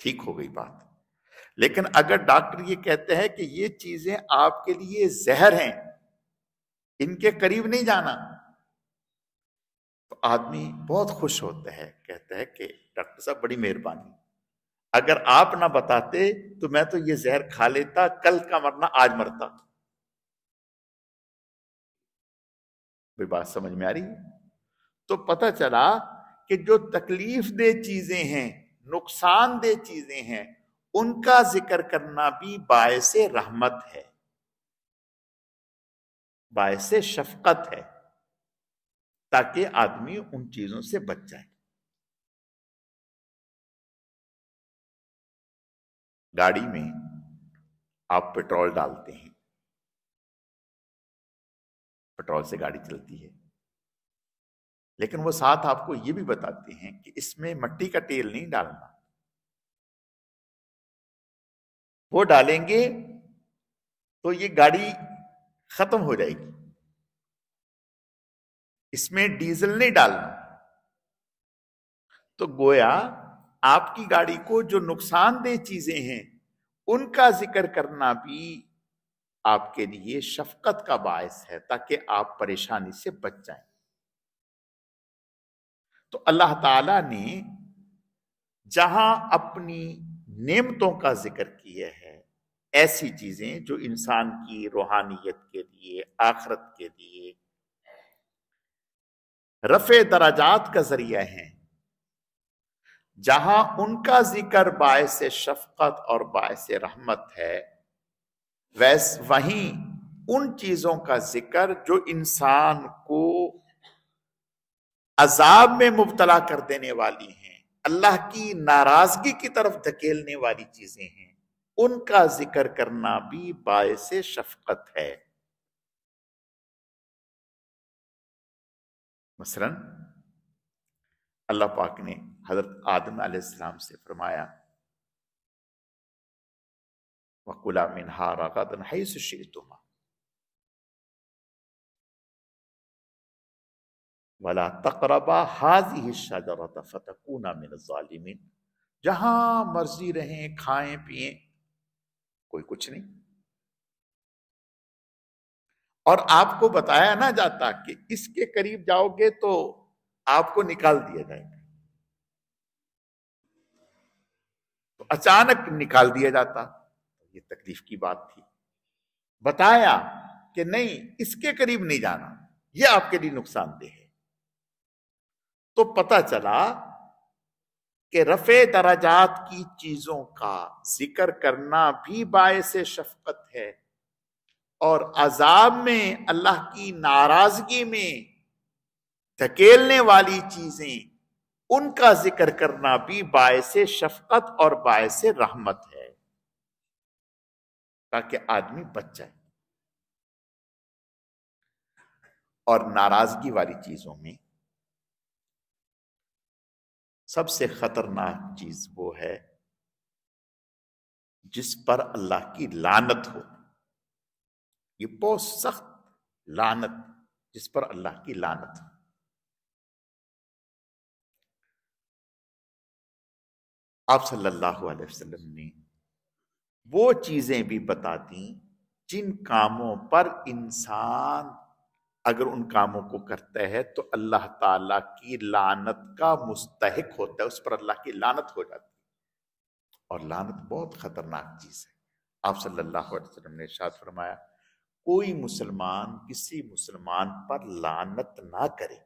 ٹھیک ہو گئی بات. لیکن اگر ڈاکٹر یہ کہتے ہیں کہ یہ چیزیں آپ کے لیے زہر ہیں، ان کے قریب نہیں جانا، تو آدمی بہت خوش ہوتا ہے، کہتا ہے کہ ڈاکٹر صاحب بڑی مہربانی، اگر آپ نہ بتاتے تو میں تو یہ زہر کھا لیتا، کل کا مرنا آج مرتا. کوئی بات سمجھ میں آ رہی ہے؟ تو پتہ چلا کہ جو تکلیف دہ چیزیں ہیں، نقصان دہ چیزیں ہیں، ان کا ذکر کرنا بھی باعث رحمت ہے، باعث شفقت ہے، تاکہ آدمی ان چیزوں سے بچ جائے. گاڑی میں آپ پیٹرول ڈالتے ہیں، پیٹرول سے گاڑی چلتی ہے، لیکن وہ ساتھ آپ کو یہ بھی بتاتے ہیں کہ اس میں مٹی کا تیل نہیں ڈالنا، وہ ڈالیں گے تو یہ گاڑی ختم ہو جائے گی، اس میں ڈیزل نہیں ڈالنا. تو گویا آپ کی گاڑی کو جو نقصان دہ چیزیں ہیں ان کا ذکر کرنا بھی آپ کے لیے شفقت کا باعث ہے، تاکہ آپ پریشانی سے بچ جائیں. تو اللہ تعالی نے جہاں اپنی نعمتوں کا ذکر کیا ہے، ایسی چیزیں جو انسان کی روحانیت کے لیے، آخرت کے لیے رفع درجات کا ذریعہ ہیں، جہاں ان کا ذکر باعث شفقت اور باعث رحمت ہے، وہیں ان چیزوں کا ذکر جو انسان کو عذاب میں مبتلا کر دینے والی ہیں، اللہ کی ناراضگی کی طرف دھکیلنے والی چیزیں ہیں، ان کا ذکر کرنا بھی باعث شفقت ہے. مثلا اللہ پاک نے حضرت آدم علیہ السلام سے فرمایا وَكُلَا مِنْهَا رَغَدًا حَيْثُ شِئْتُمَا وَلَا تَقْرَبَا هَٰذِهِ الشَّجَرَةَ فَتَكُونَا مِنَ الظَّالِمِينَ. جہاں مرضی رہیں، کھائیں پیئیں، کوئی کچھ نہیں. اور آپ کو بتایا نہ جاتا کہ اس کے قریب جاؤ گے تو آپ کو نکال دیا جائے گا، تو اچانک نکال دیا جاتا، یہ تکلیف کی بات تھی. بتایا کہ نہیں، اس کے قریب نہیں جانا، یہ آپ کے لیے نقصان دہ ہے. تو پتہ چلا کہ رفع درجات کی چیزوں کا ذکر کرنا بھی باعث شفقت ہے، اور عذاب میں، اللہ کی ناراضگی میں دھکیلنے والی چیزیں، ان کا ذکر کرنا بھی باعث شفقت اور باعث رحمت ہے، تاکہ آدمی بچ جائے. اور ناراضگی والی چیزوں میں سب سے خطرناک چیز وہ ہے جس پر اللہ کی لعنت ہو. یہ بہت سخت لعنت، جس پر اللہ کی لعنت ہو. آپ صلی اللہ علیہ وسلم نے وہ چیزیں بھی بتا دیں جن کاموں پر انسان اگر ان کاموں کو کرتا ہے تو اللہ تعالی کی لعنت کا مستحق ہوتا ہے، اس پر اللہ کی لعنت ہو جاتی ہے. اور لعنت بہت خطرناک چیز ہے. آپ صلی اللہ علیہ وسلم نے ارشاد فرمایا کوئی مسلمان کسی مسلمان پر لعنت نہ کرے،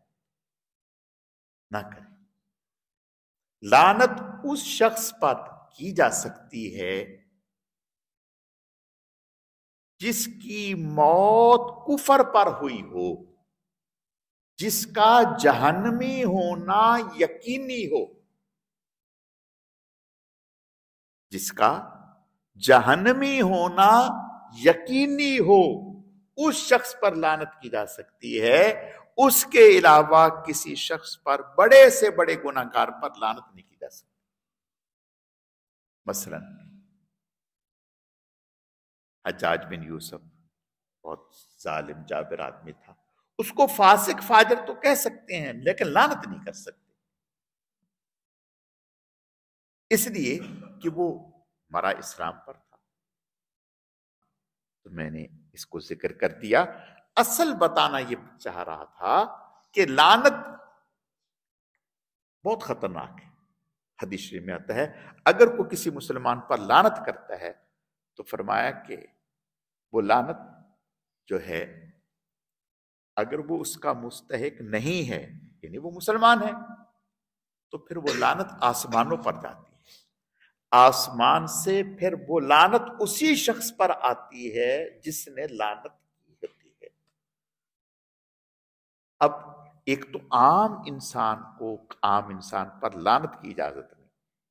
نہ کرے. لعنت اس شخص پر کی جا سکتی ہے جس کی موت کفر پر ہوئی ہو، جس کا جہنمی ہونا یقینی ہو، جس کا جہنمی ہونا یقینی ہو، اس شخص پر لعنت کی جا سکتی ہے. اس کے علاوہ کسی شخص پر، بڑے سے بڑے گناہگار پر لعنت نہیں کی جا سکتی. مثلا حجاج بن یوسف بہت ظالم جابر آدمی تھا، اس کو فاسق فاجر تو کہہ سکتے ہیں لیکن لعنت نہیں کر سکتے، اس لیے کہ وہ مرا اسلام پر تھا. تو میں نے اس کو ذکر کر دیا. اصل بتانا یہ چاہ رہا تھا کہ لعنت بہت خطرناک ہے. حدیث شریف میں آتا ہے اگر کوئی کسی مسلمان پر لعنت کرتا ہے تو فرمایا کہ وہ لعنت جو ہے اگر وہ اس کا مستحق نہیں ہے، یعنی وہ مسلمان ہے، تو پھر وہ لعنت آسمانوں پر جاتی ہے. آسمان سے پھر وہ لعنت اسی شخص پر آتی ہے جس نے لعنت کی ہوتی ہے. اب ایک تو عام انسان پر لعنت کی اجازت نہیں،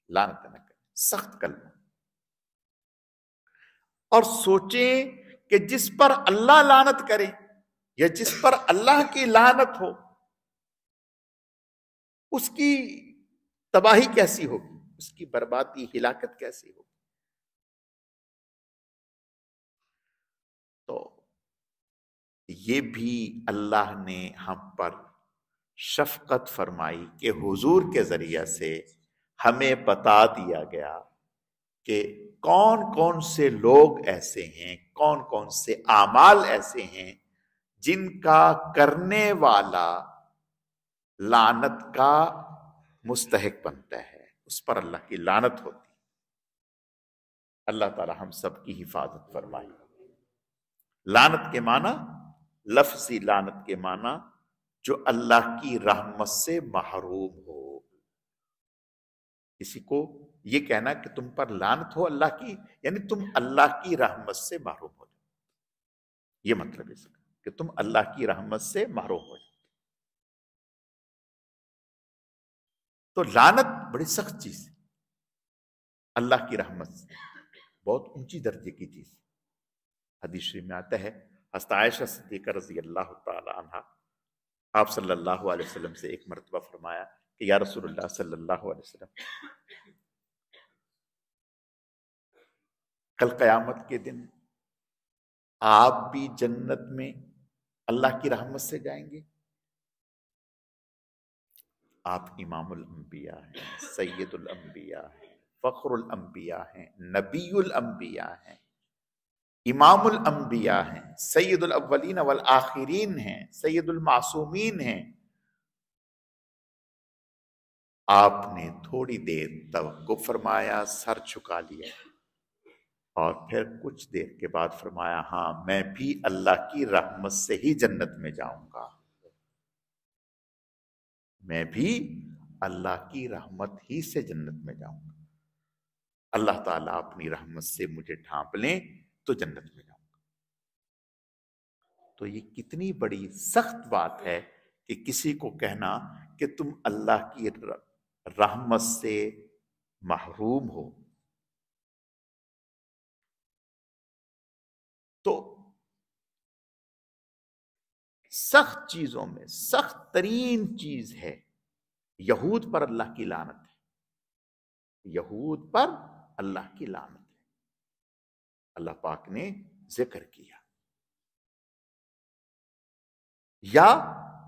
لعنت نہ کریں، سخت کلمہ. اور سوچیں کہ جس پر اللہ لعنت کرے یا جس پر اللہ کی لعنت ہو اس کی تباہی کیسی ہوگی، اس کی بربادی، ہلاکت کیسی ہوگی. تو یہ بھی اللہ نے ہم پر شفقت فرمائی کہ حضور کے ذریعے سے ہمیں بتا دیا گیا کہ کون کون سے لوگ ایسے ہیں، کون کون سے اعمال ایسے ہیں جن کا کرنے والا لعنت کا مستحق بنتا ہے، اس پر اللہ کی لعنت ہوتی. اللہ تعالی ہم سب کی حفاظت فرمائے. لعنت کے معنی، لفظی لعنت کے معنی جو اللہ کی رحمت سے محروم ہو. کسی کو یہ کہنا کہ تم پر لعنت ہو اللہ کی، یعنی تم اللہ کی رحمت سے محروم ہو جاؤ. یہ مطلب اس کا کہ تم اللہ کی رحمت سے محروم ہو جاؤ. تو لعنت بڑی سخت چیز ہے، اللہ کی رحمت سے بہت اونچی درجے کی چیز. حدیث شریف میں آتا ہے حضرت عائشہ صدیقہ رضی اللہ تعالی عنہ آپ صلی اللہ علیہ وسلم سے ایک مرتبہ فرمایا کہ یا رسول اللہ صلی اللہ علیہ وسلم، کل قیامت کے دن آپ بھی جنت میں اللہ کی رحمت سے جائیں گے؟ آپ امام الانبیاء ہیں، سید الانبیاء ہیں، فخر الانبیاء ہیں، نبی الانبیاء ہیں، امام الانبیاء ہیں، سید الاولین والآخرین ہیں، سید المعصومین ہیں. آپ نے تھوڑی دیر توقف فرمایا، سر جھکا لیا اور پھر کچھ دیر کے بعد فرمایا ہاں میں بھی اللہ کی رحمت سے ہی جنت میں جاؤں گا، میں بھی اللہ کی رحمت ہی سے جنت میں جاؤں گا. اللہ تعالیٰ اپنی رحمت سے مجھے ڈھانپ لیں تو جنت میں جاؤں گا. تو یہ کتنی بڑی سخت بات ہے کہ کسی کو کہنا کہ تم اللہ کی رحمت سے محروم ہو. تو سخت چیزوں میں سخت ترین چیز ہے یہود پر اللہ کی لعنت ہے. یہود پر اللہ کی لعنت ہے، اللہ پاک نے ذکر کیا. یا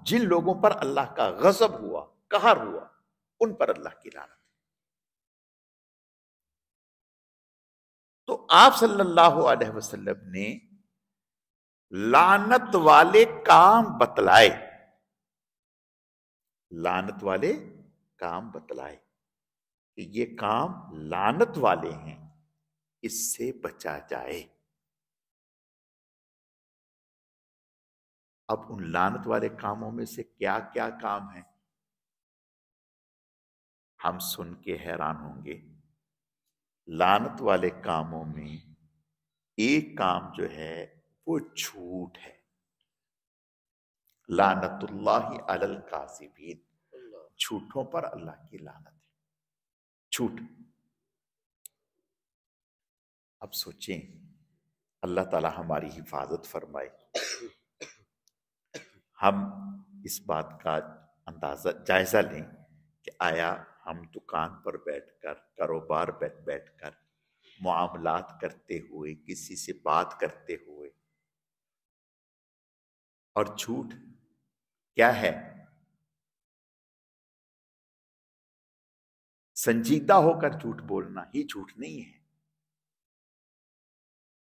جن لوگوں پر اللہ کا غضب ہوا، قہر ہوا، ان پر اللہ کی لعنت ہے. تو آپ صلی اللہ علیہ وسلم نے لعنت والے کام بتلائے، لعنت والے کام بتلائے کہ یہ کام لعنت والے ہیں، اس سے بچا جائے. اب ان لعنت والے کاموں میں سے کیا کیا کام ہیں ہم سن کے حیران ہوں گے. لعنت والے کاموں میں ایک کام جو ہے وہ جھوٹ ہے. لعنت اللہ علی الکاذبین، جھوٹوں پر اللہ کی لعنت ہے. جھوٹ. اب سوچیں، اللہ تعالی ہماری حفاظت فرمائے. ہم اس بات کا جائزہ لیں کہ آیا ہم دکان پر بیٹھ کر، کاروبار پر بیٹھ کر، معاملات کرتے ہوئے، کسی سے بات کرتے ہوئے، اور جھوٹ کیا ہے؟ سنجیدہ ہو کر جھوٹ بولنا ہی جھوٹ نہیں ہے.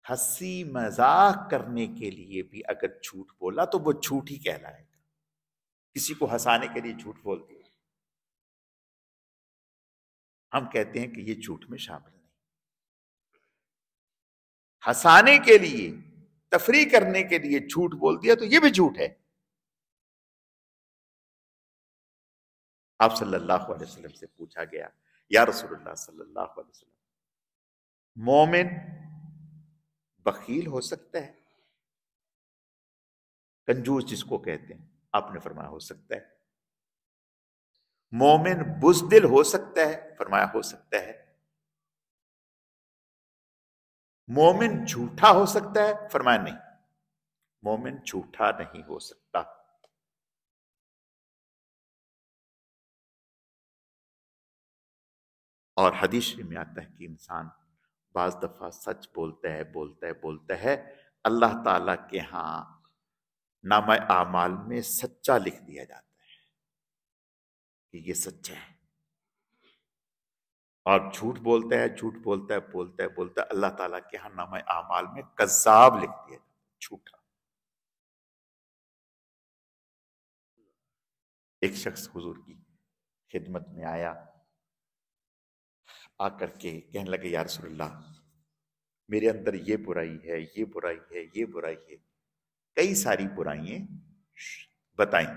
ہنسی مذاق کرنے کے لیے بھی اگر جھوٹ بولا تو وہ جھوٹ ہی کہلائے گا. کسی کو ہنسانے کے لیے جھوٹ بول دیا، ہم کہتے ہیں کہ یہ جھوٹ میں شامل نہیں. ہنسانے کے لیے، تفریح کرنے کے لیے جھوٹ بول دیا تو یہ بھی جھوٹ ہے. آپ صلی اللہ علیہ وسلم سے پوچھا گیا، یا رسول اللہ صلی اللہ علیہ وسلم، مومن بخیل ہو سکتا ہے؟ کنجوس جس کو کہتے ہیں. آپ نے فرمایا ہو سکتا ہے. مومن بزدل ہو سکتا ہے؟ فرمایا ہو سکتا ہے. مومن جھوٹا ہو سکتا ہے؟ فرمایا نہیں، مومن جھوٹا نہیں ہو سکتا. اور حدیث میں آتا ہے کہ انسان بعض دفعہ سچ بولتا ہے اللہ تعالیٰ کے ہاں نامہ اعمال میں سچا لکھ دیا جاتا ہے کہ یہ سچا ہے. اور جھوٹ بولتا ہے اللہ تعالیٰ کے ہاں نامہ اعمال میں کذاب لکھ دیا جاتا ہے، جھوٹا. ایک شخص حضور کی خدمت میں آیا، آ کر کے کہنے لگے یا رسول اللہ میرے اندر یہ برائی ہے، یہ برائی ہے، یہ برائی ہے. کئی ساری برائیاں بتائیں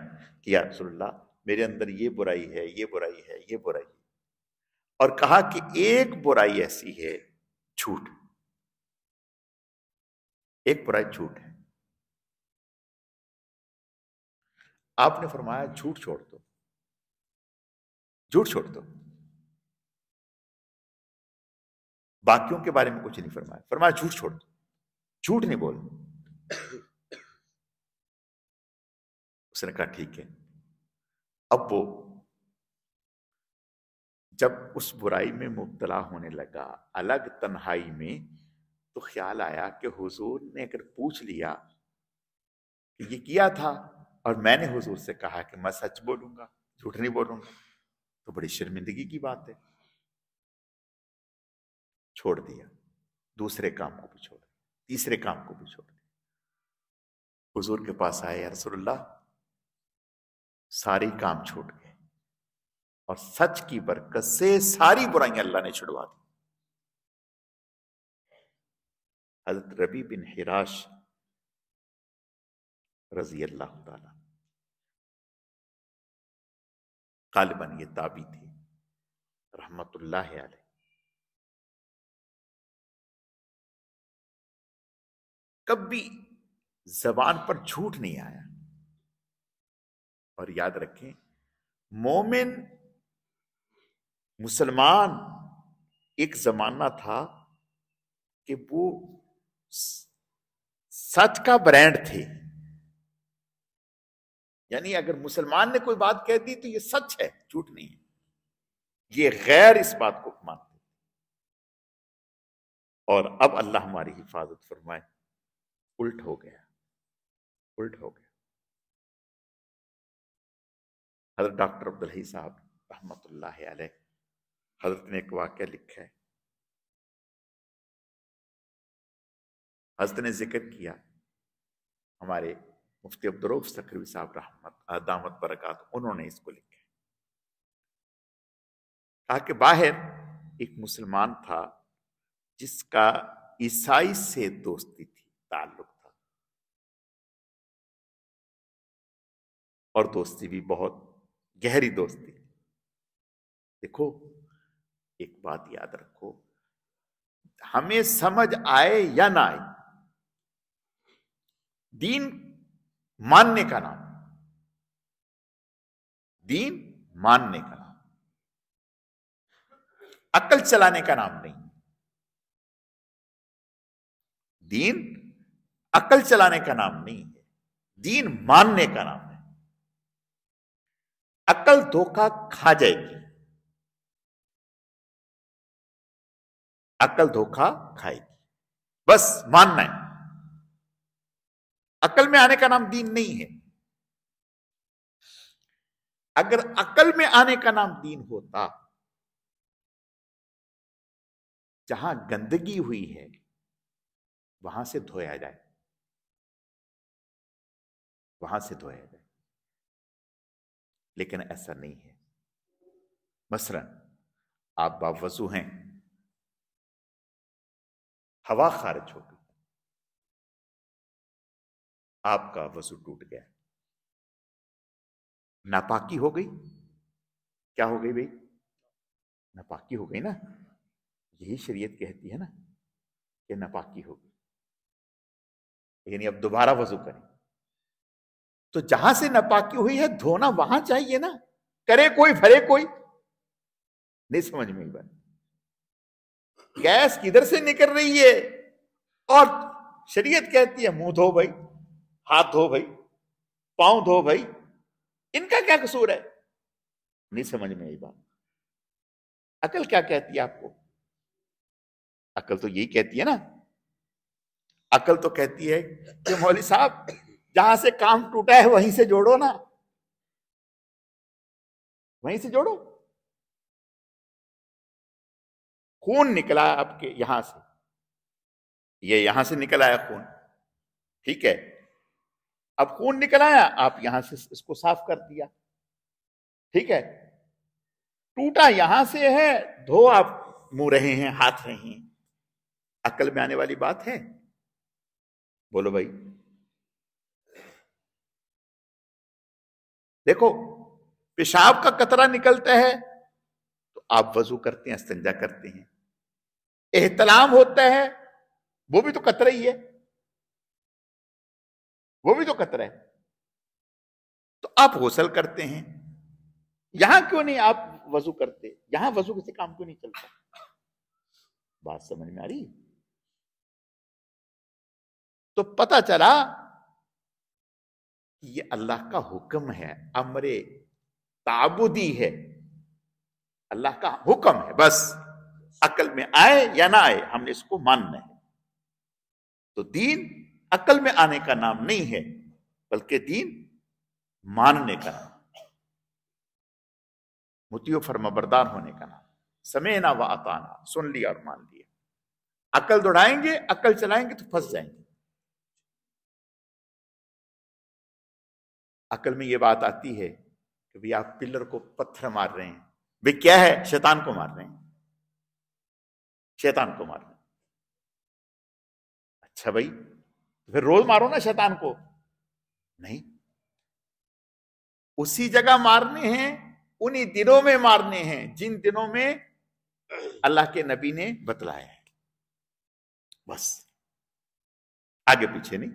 کہ یا رسول اللہ میرے اندر یہ برائی ہے، یہ برائی ہے، یہ برائی ہے. اور کہا کہ ایک برائی ایسی ہے، جھوٹ. ایک برائی جھوٹ ہے. آپ نے فرمایا جھوٹ چھوڑ دو، جھوٹ چھوڑ دو. باقیوں کے بارے میں کچھ نہیں فرمایا، فرمایا جھوٹ چھوڑ دو، جھوٹ نہیں بول. اس نے کہا ٹھیک ہے. اب وہ جب اس برائی میں مبتلا ہونے لگا الگ تنہائی میں، تو خیال آیا کہ حضور نے اگر پوچھ لیا کہ یہ کیا تھا اور میں نے حضور سے کہا کہ میں سچ بولوں گا، جھوٹ نہیں بولوں گا، تو بڑی شرمندگی کی بات ہے. چھوڑ دیا. دوسرے کام کو بھی چھوڑ دیا، تیسرے کام کو بھی چھوڑ دیا. حضور کے پاس آئے، یا رسول اللہ ساری کام چھوٹ گئے اور سچ کی برکت سے ساری برائیاں اللہ نے چھڑوا دی. حضرت ربیع بن حراش رضی اللہ تعالی غالباً یہ تابعی تھے رحمت اللہ علیہ. کبھی زبان پر جھوٹ نہیں آیا. اور یاد رکھیں مومن مسلمان ایک زمانہ تھا کہ وہ سچ کا برانڈ تھے. یعنی اگر مسلمان نے کوئی بات کہہ دی تو یہ سچ ہے، جھوٹ نہیں ہے. یہ غیر اس بات کو مانتے. اور اب اللہ ہماری حفاظت فرمائے، الٹ ہو گیا، الٹ ہو گیا. حضرت ڈاکٹر عبدالحی صاحب رحمت اللہ علیہ، حضرت نے ایک واقعہ لکھا ہے. حضرت نے ذکر کیا، ہمارے مفتی عبدالرؤف سکھروی صاحب رحمت دامت برکات، انہوں نے اس کو لکھا. کہا کہ باہر ایک مسلمان تھا جس کا عیسائی سے دوستی تھی، تعلق تھا، اور دوستی بھی بہت گہری دوستی. دیکھو ایک بات یاد رکھو، ہمیں سمجھ آئے یا نہ آئے، دین ماننے کا نام، دین ماننے کا نام، عقل چلانے کا نام نہیں. دین عقل چلانے کا نام نہیں ہے، دین ماننے کا نام ہے. عقل دھوکہ کھا جائے گی، عقل دھوکہ کھائے گی. بس ماننا ہے. عقل میں آنے کا نام دین نہیں ہے. اگر عقل میں آنے کا نام دین ہوتا جہاں گندگی ہوئی ہے وہاں سے دھویا جائے، وہاں سے دھویا جائے، لیکن ایسا نہیں ہے۔ مثلا آپ باوضو ہیں، ہوا خارج ہو گئی، آپ کا وضو ٹوٹ گیا، ناپاکی ہو گئی۔ کیا ہو گئی بھائی؟ ناپاکی ہو گئی نا، یہی شریعت کہتی ہے نا کہ ناپاکی ہو گئی، یعنی اب دوبارہ وضو کریں۔ تو جہاں سے ناپاکی ہوئی ہے دھونا وہاں چاہیے نا، کرے کوئی بھرے کوئی، نہیں سمجھ میں بات۔ گیس کدھر سے نکل رہی ہے اور شریعت کہتی ہے منہ دھو بھائی، ہاتھ دھو بھائی، پاؤں دھو بھائی، ان کا کیا قصور ہے؟ نہیں سمجھ میں یہ بات۔ عقل کیا کہتی ہے آپ کو؟ عقل تو یہی کہتی ہے نا، عقل تو کہتی ہے کہ مولوی صاحب جہاں سے کام ٹوٹا ہے وہیں سے جوڑو نا، وہیں سے جوڑو۔ خون نکلا آپ کے یہاں سے، یہ یہاں سے نکل آیا خون، ٹھیک ہے، اب خون نکل آیا، آپ یہاں سے اس کو صاف کر دیا، ٹھیک ہے، ٹوٹا یہاں سے ہے، دھو آپ منہ رہے ہیں، ہاتھ رہے ہیں، عقل میں آنے والی بات ہے؟ بولو بھائی۔ دیکھو پیشاب کا قطرہ نکلتا ہے تو آپ وضو کرتے ہیں، استنجا کرتے ہیں، احتلام ہوتا ہے وہ بھی تو قطرہ ہی ہے، وہ بھی تو قطرہ ہے، تو آپ غسل کرتے ہیں۔ یہاں کیوں نہیں آپ وضو کرتے؟ یہاں وضو کسی کام کیوں نہیں چلتا؟ بات سمجھ میں آ رہی؟ تو پتہ چلا یہ اللہ کا حکم ہے، امر تعبدی ہے، اللہ کا حکم ہے، بس عقل میں آئے یا نہ آئے ہم نے اس کو ماننا ہے۔ تو دین عقل میں آنے کا نام نہیں ہے، بلکہ دین ماننے کا نام، مطیع و فرما بردار ہونے کا نام، سمعنا و اطعنا، سن لیا اور مان لیا۔ عقل دوڑائیں گے، عقل چلائیں گے تو پھنس جائیں گے۔ عقل میں یہ بات آتی ہے کہ بھی آپ پلر کو پتھر مار رہے ہیں، بھی کیا ہے؟ شیطان کو مار رہے ہیں، شیطان کو مار رہے ہیں۔ اچھا بھائی پھر روز مارو نا شیطان کو، نہیں، اسی جگہ مارنے ہیں، انہی دنوں میں مارنے ہیں جن دنوں میں اللہ کے نبی نے بتلایا ہے، بس آگے پیچھے نہیں،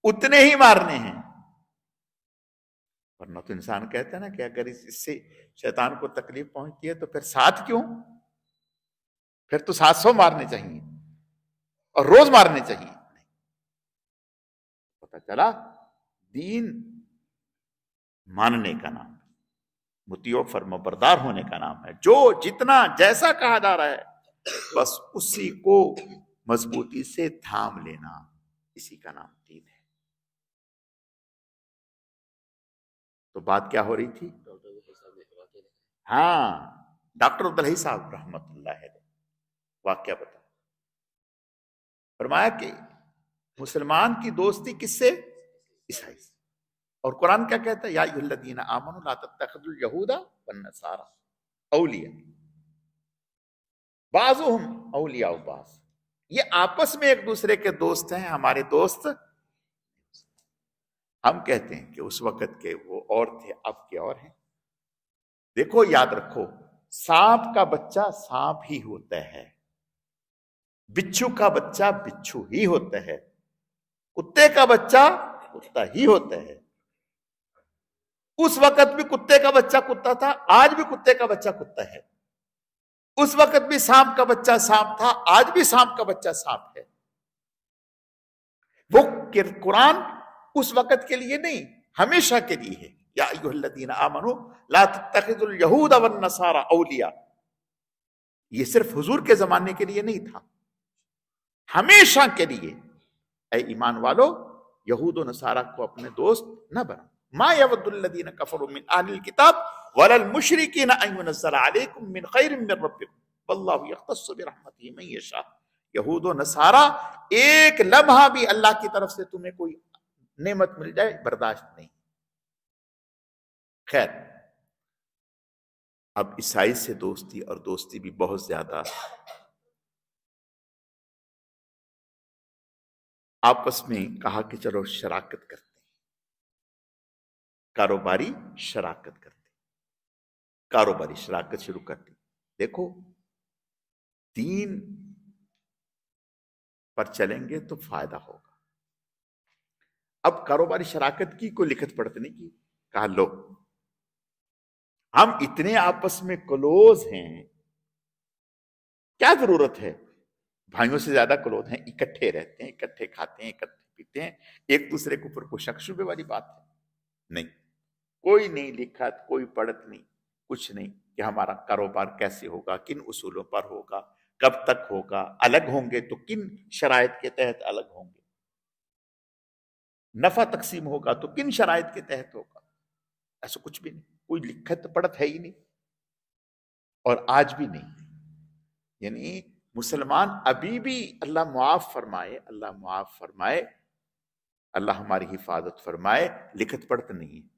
اتنے ہی مارنے ہیں۔ ورنہ تو انسان کہتا ہے نا کہ اگر اس سے شیطان کو تکلیف پہنچتی ہے تو پھر 7 کیوں؟ پھر تو 700 مارنے چاہیے اور روز مارنے چاہیے۔ پتہ چلا دین ماننے کا نام ہے، مطیع و فرما بردار ہونے کا نام ہے، جو جتنا جیسا کہا جا رہا ہے بس اسی کو مضبوطی سے تھام لینا، اسی کا نام دین ہے۔ تو بات کیا ہو رہی تھی؟ ہاں، ڈاکٹر عبدالحی صاحب رحمت اللہ علیہ واقعہ بتا، فرمایا کہ مسلمان کی دوستی کس سے؟ عیسائی سے۔ اور قرآن کیا کہتا ہے؟ یا ایھا الذین آمنوا لا تتخذوا اليہود والنصارى اولیاء بعضهم اولیاء بعض، یہ آپس میں ایک دوسرے کے دوست ہیں، ہمارے دوست۔ ہم کہتے ہیں کہ اس وقت کے وہ اور تھے، اب کے اور ہیں۔ دیکھو یاد رکھو، سانپ کا بچہ سانپ ہی ہوتا ہے، بچھو کا بچہ بچھو ہی ہوتا ہے، کتے کا بچہ کتا ہی ہوتا ہے۔ اس وقت بھی کتے کا بچہ کتا تھا، آج بھی کتے کا بچہ کتا ہے۔ اس وقت بھی سانپ کا بچہ سانپ تھا، آج بھی سانپ کا بچہ سانپ ہے۔ وہ قرآن اس وقت کے لیے نہیں، ہمیشہ کے لیے ہے۔ یا ایھا الذین آمنوا لا تتخذوا اليہود والنصارى اولیاء، یہ صرف حضور کے زمانے کے لیے نہیں تھا، ہمیشہ کے لیے۔ اے ایمان والو، یہود و نصارہ کو اپنے دوست نہ بنا۔ ما یود الذین کفروا من اہل الکتاب ولا المشرکین ان ینزل علیکم من خیر من ربکم، واللہ یختص برحمتہ من یشاء. یہود و نصارہ ایک لمحہ بھی اللہ کی طرف سے تمہیں کوئی نعمت مل جائے برداشت نہیں. خیر، اب عیسائی سے دوستی، اور دوستی بھی بہت زیادہ، آپس میں کہا کہ چلو شراکت کرتے ہیں، کاروباری شراکت کرتے ہیں، کاروباری شراکت شروع کرتی. دیکھو دین پر چلیں گے تو فائدہ ہوگا. اب کاروباری شراکت کی، کوئی لکھت پڑھت نہیں کی. کہا لو ہم اتنے آپس میں کلوز ہیں، کیا ضرورت ہے، بھائیوں سے زیادہ کلوز ہیں، اکٹھے رہتے ہیں، اکٹھے کھاتے ہیں، اکٹھے پیتے ہیں، ایک دوسرے کے اوپر کوئی شک شبے والی بات ہے نہیں. کوئی نہیں لکھت، کوئی پڑھت نہیں، کچھ نہیں کہ ہمارا کاروبار کیسے ہوگا، کن اصولوں پر ہوگا، کب تک ہوگا، الگ ہوں گے تو کن شرائط کے تحت الگ ہوں گے، نفع تقسیم ہوگا تو کن شرائط کے تحت ہوگا. ایسا کچھ بھی نہیں، کوئی لکھت پڑھت ہے ہی نہیں، اور آج بھی نہیں. یعنی مسلمان ابھی بھی، اللہ معاف فرمائے، اللہ معاف فرمائے، اللہ ہماری حفاظت فرمائے، لکھت پڑھت نہیں.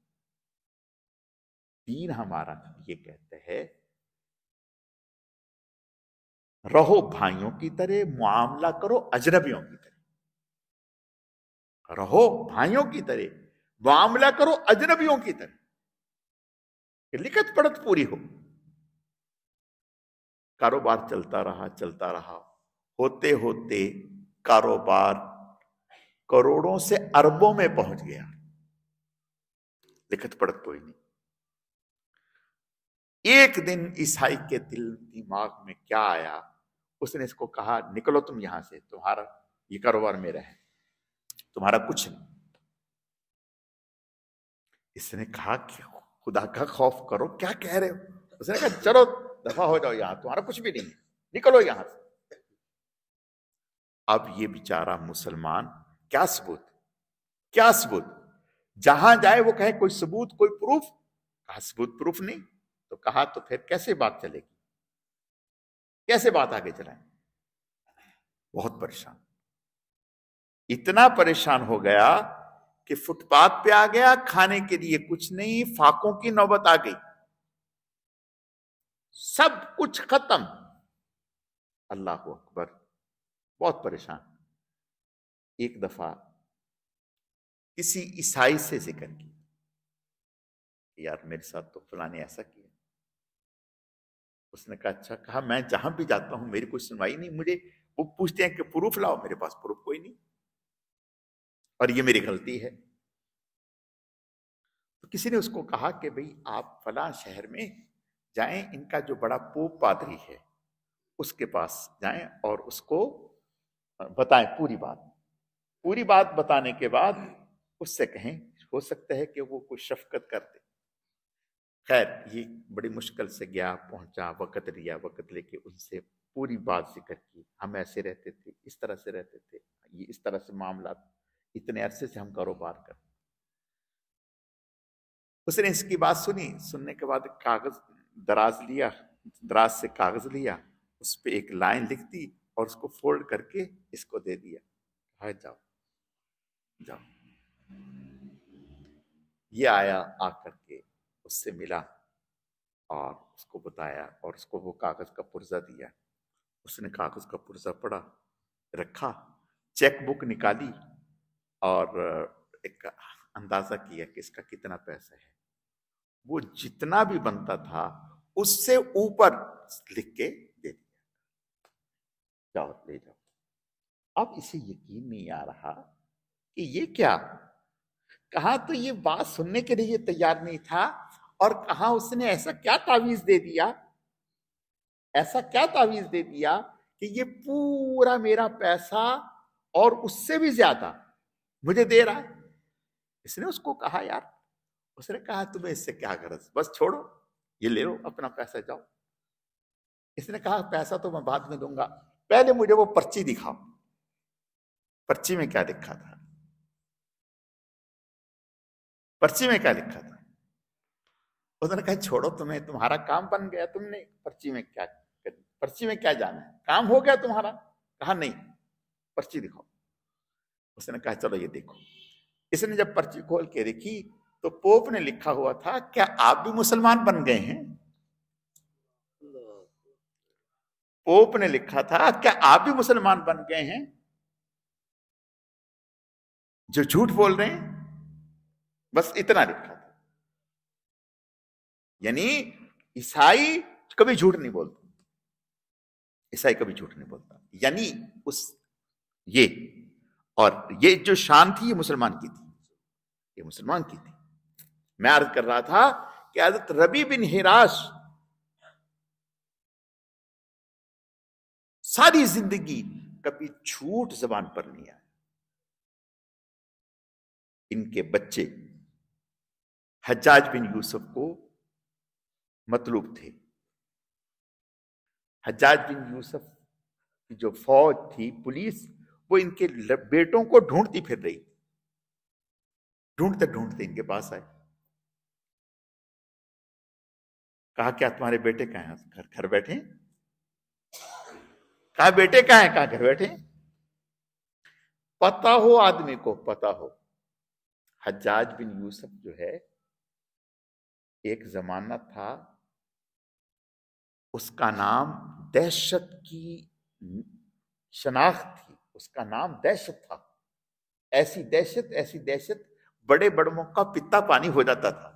دین ہمارا یہ کہتے ہیں رہو بھائیوں کی طرح، معاملہ کرو اجنبیوں کی طرح. رہو بھائیوں کی طرح، معاملہ کرو اجنبیوں کی طرح، کہ لکھت پڑھت پوری ہو. کاروبار چلتا رہا، چلتا رہا، ہوتے ہوتے کاروبار کروڑوں سے اربوں میں پہنچ گیا. لکھت پڑھت کوئی نہیں. ایک دن عیسائی کے دل دماغ میں کیا آیا، اس نے اس کو کہا نکلو تم یہاں سے، تمہارا یہ کاروبار میرا ہے، تمہارا کچھ نہیں. اس نے کہا کہ خدا کا خوف کرو، کیا کہہ رہے ہو. اس نے کہا چلو دفع ہو جاؤ یہاں، تمہارا کچھ بھی نہیں ہے، نکلو یہاں سے. اب یہ بیچارہ مسلمان کیا ثبوت، کیا ثبوت، جہاں جائے وہ کہے کوئی ثبوت، کوئی پروف. کہا ثبوت پروف نہیں. تو کہا تو پھر کیسے بات چلے گی، کیسے بات آگے چلائیں. بہت پریشان، اتنا پریشان ہو گیا کہ فٹ پاتھ پہ آ گیا، کھانے کے لیے کچھ نہیں، فاقوں کی نوبت آ گئی، سب کچھ ختم. اللہ اکبر، بہت پریشان. ایک دفعہ کسی عیسائی سے ذکر کی، یار میرے ساتھ تو فلاں نے ایسا کیا. اس نے کہا اچھا. کہا میں جہاں بھی جاتا ہوں میری کوئی سنوائی نہیں، مجھے وہ پوچھتے ہیں کہ پروف لاؤ، میرے پاس پروف کوئی نہیں، اور یہ میری غلطی ہے. تو کسی نے اس کو کہا کہ بھئی آپ فلاں شہر میں جائیں، ان کا جو بڑا پوپ پادری ہے اس کے پاس جائیں اور اس کو بتائیں پوری بات. پوری بات بتانے کے بعد اس سے کہیں، ہو سکتا ہے کہ وہ کوئی شفقت کر دے. خیر یہ بڑی مشکل سے گیا، پہنچا، وقت لیا، وقت لے کے ان سے پوری بات ذکر کی. ہم ایسے رہتے تھے، اس طرح سے رہتے تھے، یہ اس طرح سے معاملات، اتنے عرصے سے ہم کاروبار کرتے. اس نے اس کی بات سنی. سننے کے بعد کاغذ دراز لیا، دراز سے کاغذ لیا، اس پہ ایک لائن لکھ دی اور اس کو فولڈ کر کے اس کو دے دیا. ہاں جاؤ جاؤ. یہ آیا، آ کر کے اس سے ملا اور اس کو بتایا اور اس کو وہ کاغذ کا پرزہ دیا. اس نے کاغذ کا پرزہ پڑھا، رکھا، چیک بک نکالی اور ایک اندازہ کیا کہ اس کا کتنا پیسہ ہے. وہ جتنا بھی بنتا تھا اس سے اوپر لکھ کے دے دیا، جاؤ لے جاؤ. اب اسے یقین نہیں آ رہا کہ یہ کیا. کہاں تو یہ بات سننے کے لیے تیار نہیں تھا، اور کہاں اس نے ایسا کیا تعویذ دے دیا، ایسا کیا تعویذ دے دیا کہ یہ پورا میرا پیسہ اور اس سے بھی زیادہ مجھے دے رہا ہے. اس نے اس کو کہا یار، اس نے کہا تمہیں اس سے کیا غرض، بس چھوڑو، یہ لے لو اپنا پیسہ، جاؤ. اس نے کہا پیسہ تو میں بعد میں دوں گا، پہلے مجھے وہ پرچی دکھاؤ. پرچی میں کیا لکھا تھا، پرچی میں کیا لکھا تھا. اس نے کہا چھوڑو، تمہارا کام بن گیا، تم نے پرچی میں کیا کرنا. پرچی میں کیا جانا ہے, کام ہو گیا تمہارا؟ کہا نہیں, پرچی دکھاؤ. اس نے کہا چلو یہ دیکھو. اس نے جب پرچی کھول کے دیکھی تو پوپ نے لکھا ہوا تھا, کیا آپ بھی مسلمان بن گئے ہیں؟ پوپ نے لکھا تھا, کیا آپ بھی مسلمان بن گئے ہیں جو جھوٹ بول رہے ہیں؟ بس اتنا لکھا تھا. یعنی عیسائی کبھی جھوٹ نہیں بولتا, عیسائی کبھی جھوٹ نہیں بولتا. یعنی یہ اور یہ جو شان تھی یہ مسلمان کی تھی, یہ مسلمان کی تھی. میں عرض کر رہا تھا کہ حضرت ربی بن ہراش ساری زندگی کبھی جھوٹ زبان پر نہیں آیا. ان کے بچے حجاج بن یوسف کو مطلوب تھے. حجاج بن یوسف کی جو فوج تھی, پولیس, وہ ان کے بیٹوں کو ڈھونڈتی پھر رہی. ڈھونڈتے ڈھونڈتے ان کے پاس آئے. کہا کیا تمہارے بیٹے کہاں ہیں؟ گھر بیٹھے ہیں. کہا بیٹے کہاں ہیں؟ کہا گھر بیٹھے ہیں. پتا ہو آدمی کو, پتا ہو حجاج بن یوسف جو ہے, ایک زمانہ تھا اس کا نام دہشت کی شناخت تھی, اس کا نام دہشت تھا. ایسی دہشت بڑے بڑوں کا پتا پانی ہو جاتا تھا.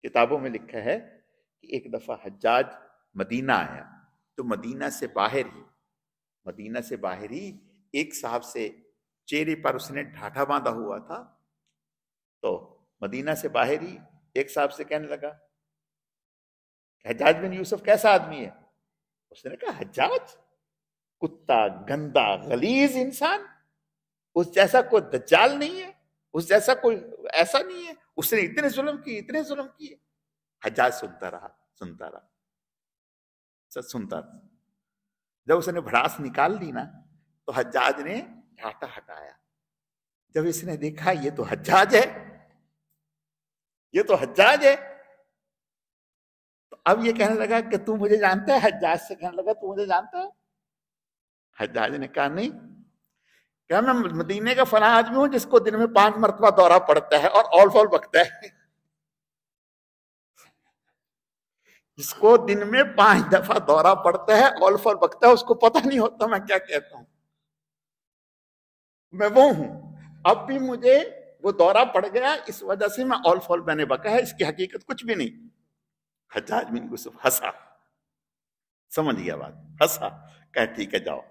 کتابوں میں لکھا ہے کہ ایک دفعہ حجاج مدینہ آیا تو مدینہ سے باہر ہی ایک صاحب سے چہرے پر اس نے ڈھاٹا باندھا ہوا تھا. تو مدینہ سے باہر ہی ایک صاحب سے کہنے لگا حجاج بن یوسف کیسا آدمی ہے؟ اس نے کہا حجاج کتا, گندا, غلیظ انسان, اس جیسا کوئی دجال نہیں ہے, اس جیسا کوئی ایسا نہیں ہے, اس نے اتنے ظلم کیے. حجاج سنتا رہا. جب اس نے بھڑاس نکال لی نا تو حجاج نے ڈھاٹا ہٹایا. جب اس نے دیکھا یہ تو حجاج ہے, تو اب یہ کہنے لگا کہ تو مجھے جانتا ہے. حجاج سے کہنے لگا تو مجھے جانتا ہے؟ حجاج نے کہا نہیں, کہ میں مدینے کا فلاں آدمی ہوں جس کو دن میں 5 مرتبہ دورہ پڑتا ہے اور آل فال بکتا ہے. جس کو دن میں 5 دفعہ دورہ پڑتا ہے, آل فال بکتا ہے, اس کو پتہ نہیں ہوتا میں کیا کہتا ہوں. میں وہ ہوں. اب بھی مجھے وہ دورہ پڑ گیا, اس وجہ سے میں آل فال میں نے بکا ہے, اس کی حقیقت کچھ بھی نہیں. حجاج بن یوسف ہنسا, سمجھ گیا بات, ہنسا, کہ ٹھیک ہے جاؤ.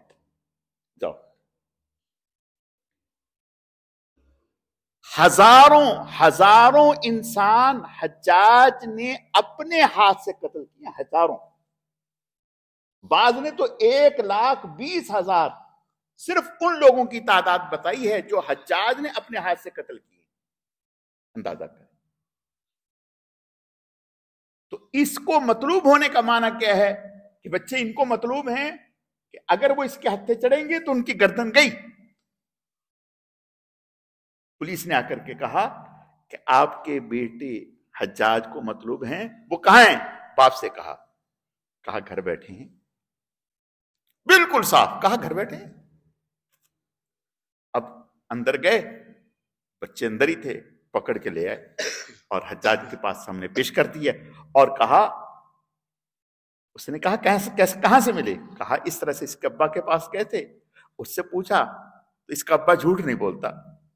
ہزاروں انسان حجاج نے اپنے ہاتھ سے قتل کیا, ہزاروں. بعض نے تو 1,20,000 صرف ان لوگوں کی تعداد بتائی ہے جو حجاج نے اپنے ہاتھ سے قتل کیے. اندازہ کریں. تو اس کو مطلوب ہونے کا معنی کیا ہے کہ بچے ان کو مطلوب ہیں کہ اگر وہ اس کے ہتھے چڑھیں گے تو ان کی گردن گئی. پولیس نے آ کر کے کہا کہ آپ کے بیٹے حجاج کو مطلوب ہیں, وہ کہاں ہیں؟ باپ سے کہا گھر بیٹھے ہیں. بالکل صاف کہا گھر بیٹھے ہیں. اب اندر گئے, بچے اندر ہی تھے, پکڑ کے لے آئے اور حجاج کے پاس سامنے پیش کر دیا اور کہا, اس نے کہا کہاں سے ملے؟ کہا اس طرح سے اس کے ابا کے پاس گئے تھے. اس سے پوچھا تو اس کا ابا جھوٹ نہیں بولتا.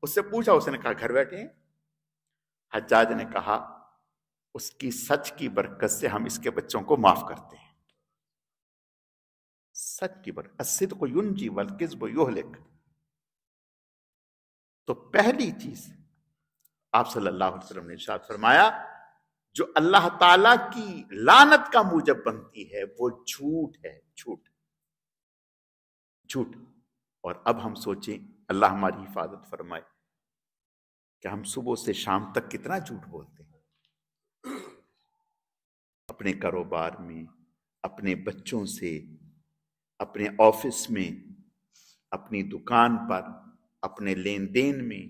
اس سے پوچھا, اس نے کہا گھر بیٹھے ہیں. حجاج نے کہا اس کی سچ کی برکت سے ہم اس کے بچوں کو معاف کرتے ہیں. سچ کی برکت, الصدق ینجی والکذب یہلک. تو پہلی چیز آپ صلی اللہ علیہ وسلم نے ارشاد فرمایا جو اللہ تعالی کی لعنت کا موجب بنتی ہے وہ جھوٹ ہے. جھوٹ. اور اب ہم سوچیں, اللہ ہماری حفاظت فرمائے کہ ہم صبح سے شام تک کتنا جھوٹ بولتے ہیں اپنے کاروبار میں, اپنے بچوں سے, اپنے آفس میں, اپنی دکان پر, اپنے لین دین میں,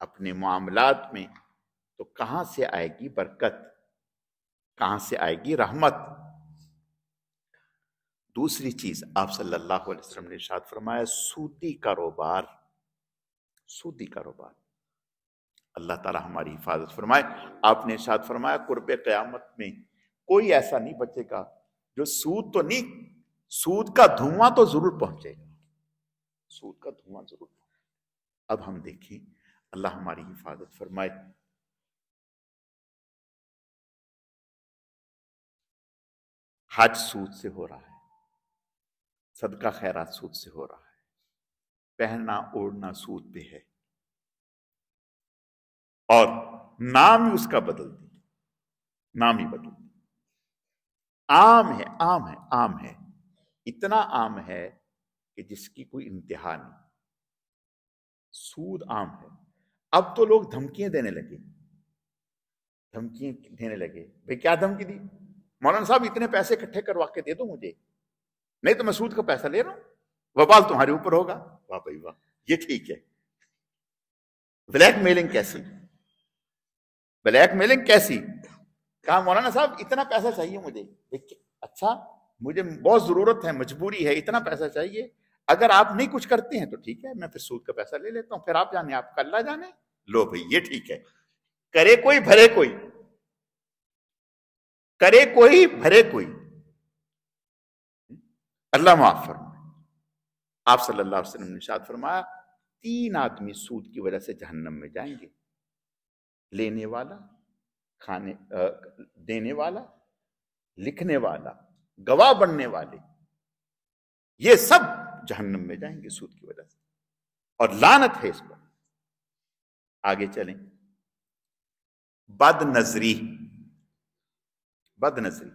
اپنے معاملات میں. تو کہاں سے آئے گی برکت؟ کہاں سے آئے گی رحمت؟ دوسری چیز آپ صلی اللہ علیہ وسلم نے ارشاد فرمایا سودی کاروبار، سودی کاروبار، اللہ تعالی ہماری حفاظت فرمائے۔ آپ نے ارشاد فرمایا قرب قیامت میں کوئی ایسا نہیں بچے گا جو سود تو نہیں، سود کا دھواں تو ضرور پہنچے گا، سود کا دھواں ضرور پہنچے گا۔ اب ہم دیکھیں اللہ ہماری حفاظت فرمائے۔ حج سود سے ہو رہا ہے، صدقہ خیرات سود سے ہو رہا ہے، پہننا اوڑھنا سود پہ ہے، اور نام ہی اس کا بدل دیا، نام ہی بدل دیا، عام ہے، عام ہے، عام ہے، اتنا عام ہے کہ جس کی کوئی انتہا نہیں، سود عام ہے۔ اب تو لوگ دھمکیاں دینے لگے، دھمکیاں دینے لگے، بھئی کیا دھمکی دی؟ مولانا صاحب اتنے پیسے اکٹھے کروا کے دے دو مجھے، نہیں تو میں سود کا پیسہ لے رہا ہوں، وبال تمہارے اوپر ہوگا۔ واہ بھائی واہ، یہ ٹھیک ہے۔ بلیک میلنگ کیسی، بلیک میلنگ کیسی؟ کہا مولانا صاحب اتنا پیسہ چاہیے مجھے، اچھا مجھے بہت ضرورت ہے، مجبوری ہے، اتنا پیسہ چاہیے، اگر آپ نہیں کچھ کرتے ہیں تو ٹھیک ہے، میں پھر سود کا پیسہ لے لیتا ہوں، پھر آپ جانے، آپ کا اللہ جانے۔ لو بھئی یہ ٹھیک ہے، کرے کوئی بھرے کوئی، کرے کوئی بھرے کوئی، اللہ معاف فرمائے۔ آپ صلی اللہ علیہ وسلم نے ارشاد فرمایا 3 آدمی سود کی وجہ سے جہنم میں جائیں گے، لینے والا، کھانے دینے والا، لکھنے والا، گواہ بننے والے، یہ سب جہنم میں جائیں گے سود کی وجہ سے، اور لعنت ہے اس پر۔ آگے چلیں، بد نظری، بد نظری،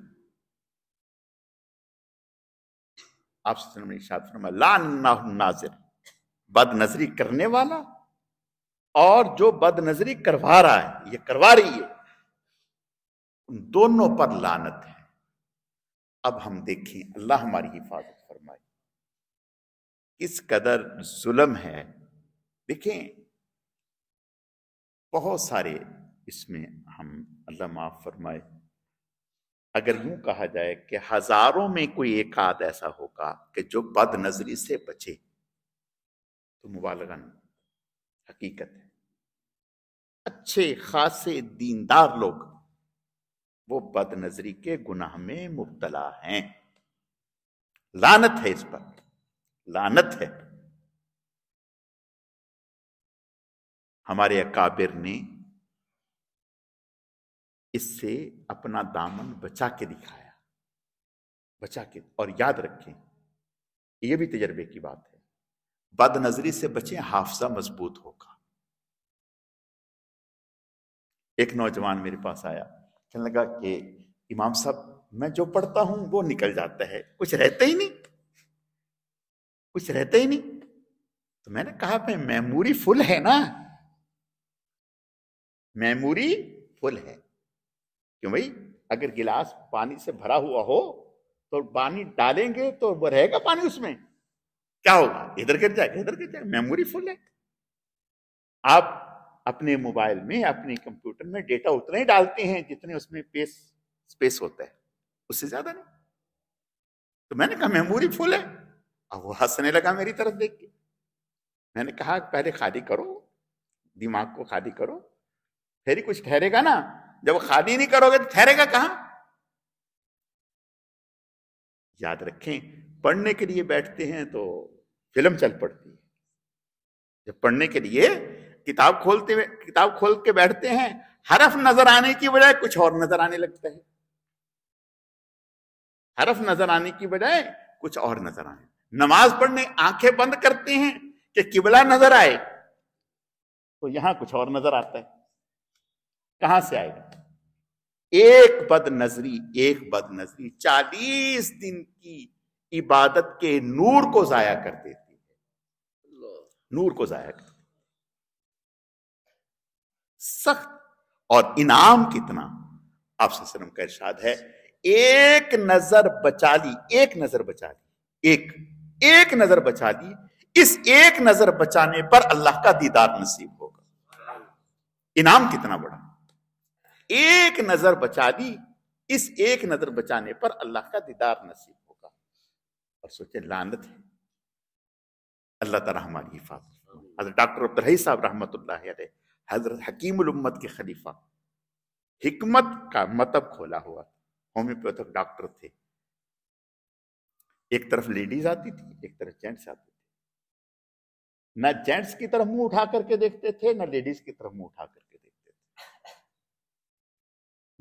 آپ صلی اللہ علیہ وسلم نے ارشاد فرمایا لعن اللہ الناظر، بد نظری کرنے والا اور جو بد نظری کروا رہا ہے، یہ کروا رہی ہے، ان دونوں پر لعنت ہے۔ اب ہم دیکھیں اللہ ہماری حفاظت فرمائے، کس قدر ظلم ہے۔ دیکھیں بہت سارے اس میں ہم، اللہ معاف فرمائے، اگر یوں کہا جائے کہ ہزاروں میں کوئی ایک آدھ ایسا ہوگا کہ جو بد نظری سے بچے، تو مبالغہ نہیں، حقیقت ہے۔ اچھے خاصے دیندار لوگ وہ بد نظری کے گناہ میں مبتلا ہیں، لعنت ہے اس پر، لعنت ہے۔ ہمارے اکابر نے اس سے اپنا دامن بچا کے دکھایا، بچا کے، اور یاد رکھیں یہ بھی تجربے کی بات ہے، بد نظری سے بچیں، حافظہ مضبوط ہوگا۔ ایک نوجوان میرے پاس آیا، کہنے لگا کہ امام صاحب میں جو پڑھتا ہوں وہ نکل جاتا ہے، کچھ رہتا ہی نہیں، کچھ رہتا ہی نہیں۔ تو میں نے کہا میں میموری فل ہے نا، میموری فل ہے، کیوں بھائی اگر گلاس پانی سے بھرا ہوا ہو تو پانی ڈالیں گے تو وہ رہے گا پانی، اس میں کیا ہوگا؟ ادھر گر جائے گا، ادھر گر جائے گا، میموری فل ہے۔ آپ اپنے موبائل میں، اپنے کمپیوٹر میں ڈیٹا اتنا ہی ڈالتے ہیں جتنے اس میں اسپیس ہوتا ہے، اس سے زیادہ نہیں۔ تو میں نے کہا میموری فل ہے، اب وہ ہنسنے لگا میری طرف دیکھ کے۔ میں نے کہا پہلے خالی کرو، دماغ کو خالی کرو، پھر ہی کچھ ٹھہرے گا نا، جب خالی نہیں کرو گے تو ٹھہرے گا کہاں؟ یاد رکھیں پڑھنے کے لیے بیٹھتے ہیں تو فلم چل پڑتی ہے، جب پڑھنے کے لیے کتاب کھول کے بیٹھتے ہیں، حرف نظر آنے کی بجائے کچھ اور نظر آنے لگتا ہے، حرف نظر آنے کی بجائے کچھ اور نظر آنے۔ نماز پڑھنے آنکھیں بند کرتے ہیں کہ قبلہ نظر آئے، تو یہاں کچھ اور نظر آتا ہے، کہاں سے آئے گا؟ ایک بد نظری 40 دن کی عبادت کے نور کو ضائع کر دیتی ہے، نور کو ضائع کر دیتی ہے۔ سخت، اور انعام کتنا، آپ صلی اللہ علیہ وسلم کا ارشاد ہے ایک نظر بچا لی، ایک نظر بچا لی، ایک نظر بچا لی، اس ایک نظر بچانے پر اللہ کا دیدار نصیب ہوگا۔ انعام کتنا بڑا، ایک نظر بچا لی، اس ایک نظر بچانے پر اللہ کا دیدار نصیب ہوگا۔ اور سوچے لعنت ہے. اللہ تعالیٰ ہماری حفاظت. حضرت ڈاکٹر عبدالحی صاحب رحمۃ اللہ علیہ، حضرت حکیم الامت کے خلیفہ، حکمت کا مطلب کھولا ہوا، ہومیوپیتھک ڈاکٹر تھے. ایک طرف لیڈیز آتی تھی، ایک طرف جینٹس آتے تھے. نہ جینٹس کی طرف منہ اٹھا کر کے دیکھتے تھے، نہ لیڈیز کی طرف منہ اٹھا کر کے دیکھتے تھے.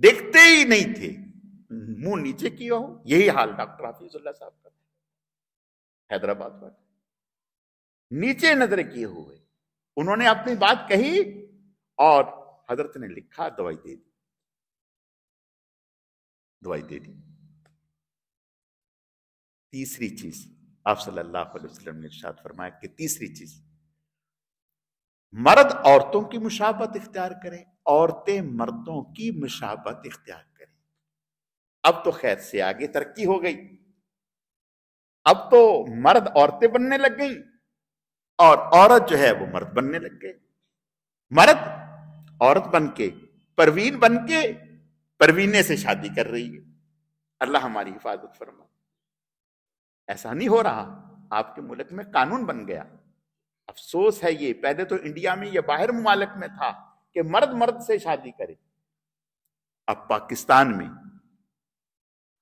دیکھتے ہی نہیں تھے، منہ نیچے کیا ہو. یہی حال ڈاکٹر حفیظ اللہ صاحب کا تھا، حیدرآباد والے. نیچے نظر کیے ہوئے انہوں نے اپنی بات کہی اور حضرت نے لکھا، دوائی دے دی. دوائی دے دی. تیسری چیز آپ صلی اللہ علیہ وسلم نے ارشاد فرمایا کہ تیسری چیز، مرد عورتوں کی مشابہت اختیار کریں، عورتیں مردوں کی مشابہت اختیار کریں. اب تو خیر سے آگے ترقی ہو گئی، اب تو مرد عورتیں بننے لگ گئی اور عورت جو ہے وہ مرد بننے لگ گئے. مرد عورت بن کے، پروین بن کے پروینے سے شادی کر رہی ہے. اللہ ہماری حفاظت فرما. ایسا نہیں ہو رہا. آپ کے ملک میں قانون بن گیا. افسوس ہے یہ، پہلے تو انڈیا میں یا باہر ممالک میں تھا کہ مرد مرد سے شادی کرے. اب پاکستان میں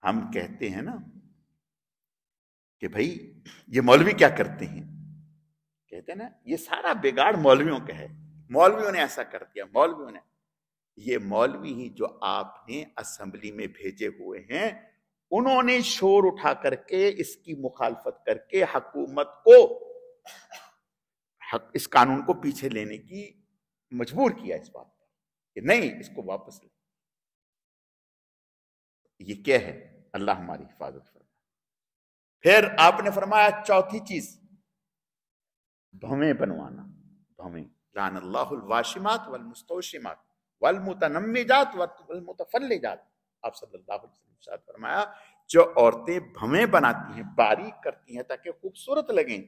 ہم کہتے ہیں نا کہ بھائی یہ مولوی کیا کرتے ہیں، کہتے ہیں نا یہ سارا بگاڑ مولویوں کا ہے، مولویوں نے ایسا کر دیا، مولویوں نے. یہ مولوی ہی جو آپ نے اسمبلی میں بھیجے ہوئے ہیں، انہوں نے شور اٹھا کر کے اس کی مخالفت کر کے حکومت کو اس قانون کو پیچھے لینے کی مجبور کیا اس بات پر کہ نہیں اس کو واپس لیں. یہ کیا ہے؟ اللہ ہماری حفاظت فرمائے. پھر آپ نے فرمایا چوتھی چیز، بھویں بنوانا. بھویں، لعن اللہ الواشمات والمستوشمات والمتنمجات والمتفلجات. آپ صلی اللہ علیہ وسلم نے فرمایا جو عورتیں بھویں بناتی ہیں، باریک کرتی ہیں تاکہ خوبصورت لگیں،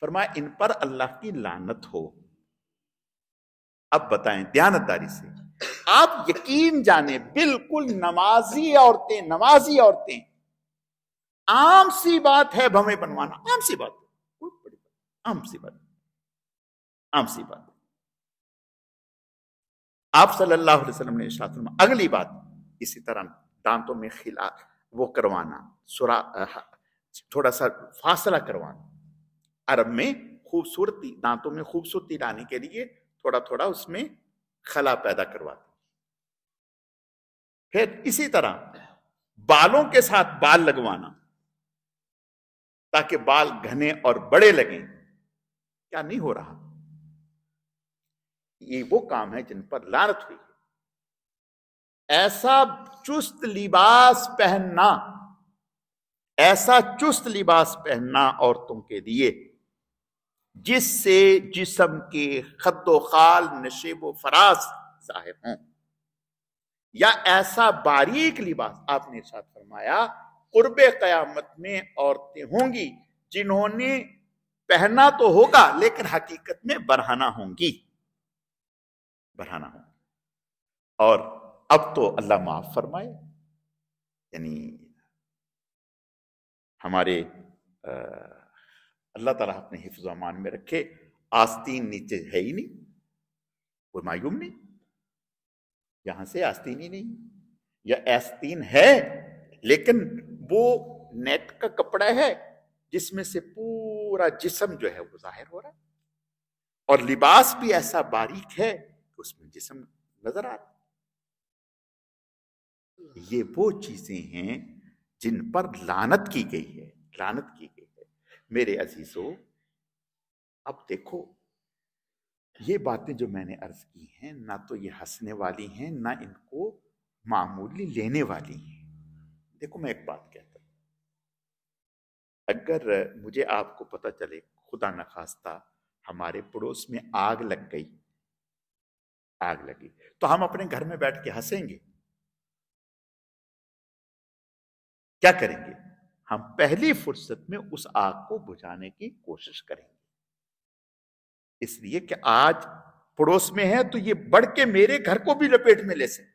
فرمایا ان پر اللہ کی لعنت ہو. اب بتائیں دیانتداری سے، آپ یقین جانیں بالکل نمازی عورتیں عام سی بات ہے بھویں بنوانا، عام سی بات، کوئی بڑی بات، عام سی بات. آپ صلی اللہ علیہ وسلم نے ارشاد فرمایا. اگلی بات اسی طرح دانتوں میں خلا وہ کروانا، تھوڑا سا فاصلہ کروانا. عرب میں خوبصورتی، دانتوں میں خوبصورتی لانے کے لیے تھوڑا تھوڑا اس میں خلا پیدا کرواتے. پھر اسی طرح بالوں کے ساتھ بال لگوانا تاکہ بال گھنے اور بڑے لگیں. کیا نہیں ہو رہا؟ یہ وہ کام ہے جن پر لعنت ہوئی. ایسا چست لباس پہننا عورتوں کے لیے جس سے جسم کے خد و خال، نشیب و فراز ظاہر ہوں، یا ایسا باریک لباس. آپ نے ارشاد فرمایا قرب قیامت میں عورتیں ہوں گی جنہوں نے پہنا تو ہوگا لیکن حقیقت میں برہنہ ہوں گی. اور اب تو اللہ معاف فرمائے، یعنی ہمارے اللہ تعالیٰ اپنے حفظ و امان میں رکھے. آستین نیچے ہے ہی نہیں، کوئی معیوم نہیں، یہاں سے آستین ہی نہیں، یا آستین ہے لیکن وہ نیٹ کا کپڑا ہے جس میں سے پورا جسم جو ہے وہ ظاہر ہو رہا ہے، اور لباس بھی ایسا باریک ہے کہ اس میں جسم نظر آ رہا ہے. یہ وہ چیزیں ہیں جن پر لعنت کی گئی ہے. میرے عزیزو، اب دیکھو یہ باتیں جو میں نے عرض کی ہیں، نہ تو یہ ہنسنے والی ہیں نہ ان کو معمولی لینے والی ہیں. دیکھو میں ایک بات کہتا ہوں، اگر مجھے آپ کو پتہ چلے خدا نخواستہ ہمارے پڑوس میں آگ لگی تو ہم اپنے گھر میں بیٹھ کے ہنسیں گے؟ کیا کریں گے؟ ہم پہلی فرصت میں اس آگ کو بجھانے کی کوشش کریں گے، اس لیے کہ آج پڑوس میں ہے تو یہ بڑھ کے میرے گھر کو بھی لپیٹ میں لے سکتے.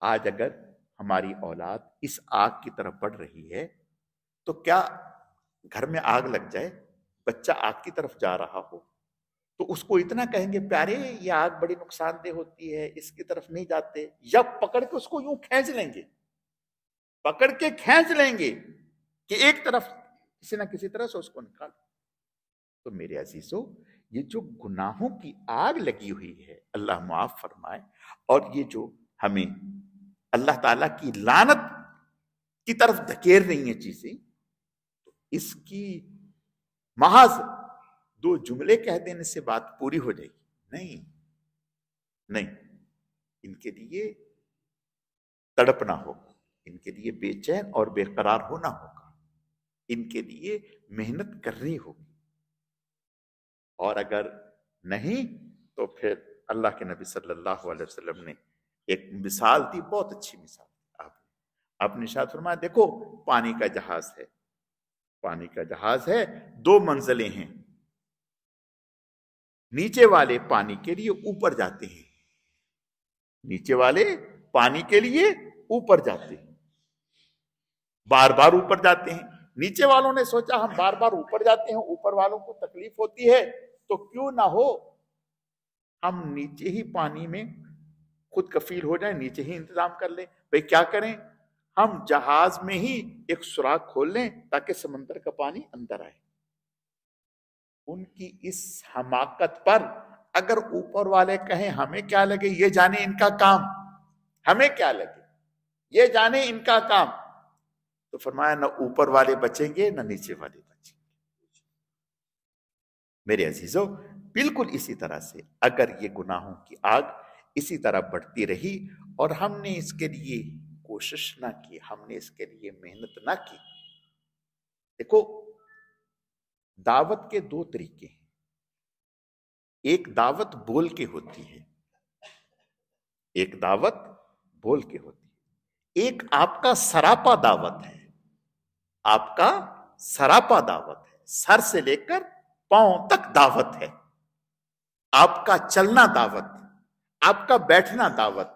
آج اگر ہماری اولاد اس آگ کی طرف بڑھ رہی ہے تو کیا گھر میں آگ لگ جائے، بچہ آگ کی طرف جا رہا ہو تو اس کو اتنا کہیں گے پیارے یہ آگ بڑی نقصان دہ ہوتی ہے، اس کی طرف نہیں جاتے، یا پکڑ کے اس کو یوں کھینچ لیں گے، پکڑ کے کھینچ لیں گے کہ ایک طرف کسی نہ کسی طرح سے اس کو نکال. تو میرے عزیزو، یہ جو گناہوں کی آگ لگی ہوئی ہے اللہ معاف فرمائے، اور یہ جو ہمیں اللہ تعالیٰ کی لعنت کی طرف دھکیل رہی ہیں چیزیں، تو اس کی محض 2 جملے کہہ دینے سے بات پوری ہو جائے گی؟ نہیں، ان کے لیے تڑپنا ہوگا، ان کے لیے بے چین اور بے قرار ہونا ہوگا، ان کے لیے محنت کرنی ہوگی. اور اگر نہیں تو پھر اللہ کے نبی صلی اللہ علیہ وسلم نے ایک مثال دی، بہت اچھی مثال. آپ نے ارشاد فرمایا دیکھو پانی کا جہاز ہے، پانی کا جہاز ہے، 2 منزلیں ہیں، نیچے والے پانی کے لیے اوپر جاتے ہیں، نیچے والے پانی کے لیے اوپر جاتے ہیں، بار بار اوپر جاتے ہیں. نیچے والوں نے سوچا ہم بار بار اوپر جاتے ہیں، اوپر والوں کو تکلیف ہوتی ہے، تو کیوں نہ ہو ہم نیچے ہی پانی میں خود کفیل ہو جائیں، نیچے ہی انتظام کر لیں. بھئی کیا کریں؟ ہم جہاز میں ہی ایک سوراخ کھول لیں تاکہ سمندر کا پانی اندر آئے. ان کی اس حماقت پر اگر اوپر والے کہیں ہمیں کیا لگے، یہ جانے ان کا کام، ہمیں کیا لگے، یہ جانے ان کا کام، تو فرمایا نہ اوپر والے بچیں گے نہ نیچے والے بچیں گے. میرے عزیزو، بالکل اسی طرح سے اگر یہ گناہوں کی آگ اسی طرح بڑھتی رہی اور ہم نے اس کے لیے کوشش نہ کی، ہم نے اس کے لیے محنت نہ کی. دیکھو دعوت کے 2 طریقے ہیں. ایک دعوت بول کے ہوتی ہے، ایک دعوت بول کے ہوتی ہے، ایک آپ کا سراپا دعوت ہے، آپ کا سراپا دعوت ہے، سر سے لے کر پاؤں تک دعوت ہے. آپ کا چلنا دعوت، آپ کا بیٹھنا دعوت،